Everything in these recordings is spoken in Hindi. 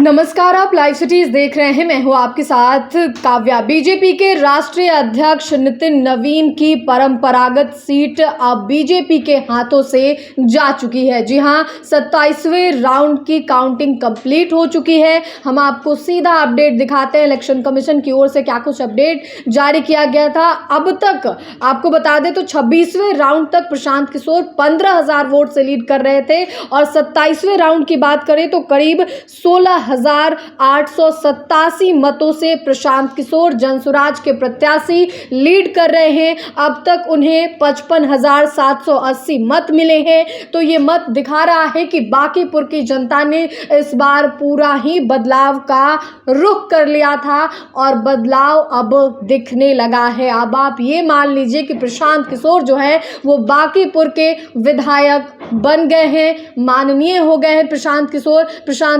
नमस्कार, आप लाइव सिटीज देख रहे हैं। मैं हूं आपके साथ काव्या। बीजेपी के राष्ट्रीय अध्यक्ष नितिन नवीन की परंपरागत सीट अब बीजेपी के हाथों से जा चुकी है। जी हां, 27वें राउंड की काउंटिंग कंप्लीट हो चुकी है। हम आपको सीधा अपडेट दिखाते हैं। इलेक्शन कमीशन की ओर से क्या कुछ अपडेट जारी किया गया था। अब तक आपको बता दें तो 26वें राउंड तक प्रशांत किशोर 15,000 वोट से लीड कर रहे थे और 27वें राउंड की बात करें तो करीब 16,887 मतों से प्रशांत किशोर जनसुराज के प्रत्याशी लीड कर रहे हैं। अब तक उन्हें 55,780 मत मिले हैं। तो ये मत दिखा रहा है कि बांकीपुर की जनता ने इस बार पूरा ही बदलाव का रुख कर लिया था और बदलाव अब दिखने लगा है। अब आप ये मान लीजिए कि प्रशांत किशोर जो है वो बांकीपुर के विधायक बन गए हैं, माननीय हो गए हैं। प्रशांत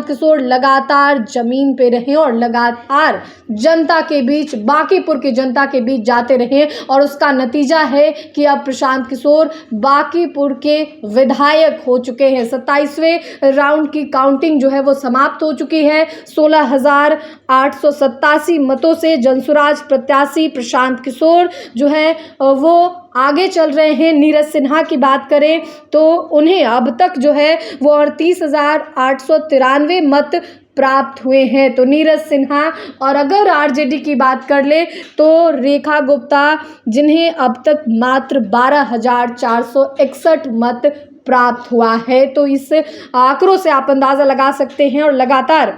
किशोर लगातार जमीन पे रहे और लगातार जनता के बीच, बांकीपुर की जनता के बीच जाते रहे और उसका नतीजा है कि अब प्रशांत किशोर बांकीपुर के विधायक हो चुके हैं। 27वें राउंड की काउंटिंग जो है वो समाप्त हो चुकी है। 16,887 मतों से जनसुराज प्रत्याशी प्रशांत किशोर जो है वो आगे चल रहे हैं। नीरज सिन्हा की बात करें तो उन्हें अब तक जो है वो 38,893 मत प्राप्त हुए हैं। तो नीरज सिन्हा और अगर आरजेडी की बात कर ले तो रेखा गुप्ता, जिन्हें अब तक मात्र 12,461 मत प्राप्त हुआ है। तो इस आंकड़ों से आप अंदाज़ा लगा सकते हैं। और लगातार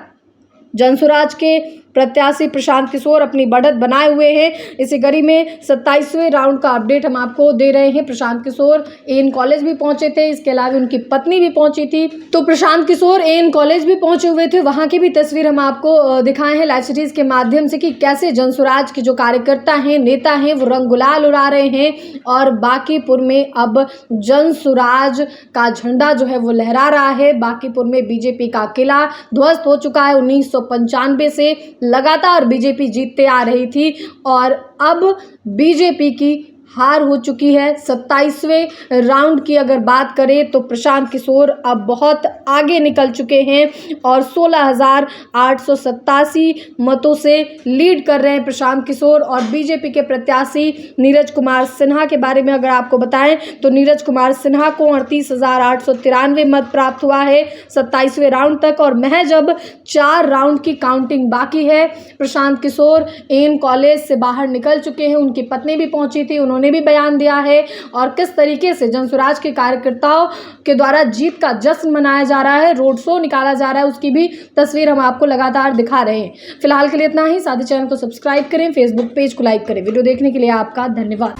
जनसुराज के प्रत्याशी प्रशांत किशोर अपनी बढ़त बनाए हुए हैं। इसी कड़ी में 27वें राउंड का अपडेट हम आपको दे रहे हैं। प्रशांत किशोर एएन कॉलेज भी पहुंचे थे, इसके अलावा उनकी पत्नी भी पहुंची थी। तो प्रशांत किशोर एएन कॉलेज भी पहुंचे हुए थे, वहां की भी तस्वीर हम आपको दिखाए हैं लाइव सिटीज के माध्यम से कि कैसे जनसुराज के जो कार्यकर्ता हैं, नेता हैं, वो रंग गुलाल उड़ा रहे हैं और बांकीपुर में अब जनसुराज का झंडा जो है वो लहरा रहा है। बांकीपुर में बीजेपी का किला ध्वस्त हो चुका है। 1995 से लगातार बीजेपी जीतते आ रही थी और अब बीजेपी की हार हो चुकी है। 27वें राउंड की अगर बात करें तो प्रशांत किशोर अब बहुत आगे निकल चुके हैं और 16,887 मतों से लीड कर रहे हैं प्रशांत किशोर। और बीजेपी के प्रत्याशी नीरज कुमार सिन्हा के बारे में अगर आपको बताएं तो नीरज कुमार सिन्हा को 38,893 मत प्राप्त हुआ है 27वें राउंड तक और महज अब 4 राउंड की काउंटिंग बाकी है। प्रशांत किशोर एएन कॉलेज से बाहर निकल चुके हैं, उनकी पत्नी भी पहुंची थी, उन्होंने भी बयान दिया है और किस तरीके से जनसुराज के कार्यकर्ताओं के द्वारा जीत का जश्न मनाया जा रहा है, रोड शो निकाला जा रहा है, उसकी भी तस्वीर हम आपको लगातार दिखा रहे हैं। फिलहाल के लिए इतना ही। साथ ही चैनल को सब्सक्राइब करें, फेसबुक पेज को लाइक करें। वीडियो देखने के लिए आपका धन्यवाद।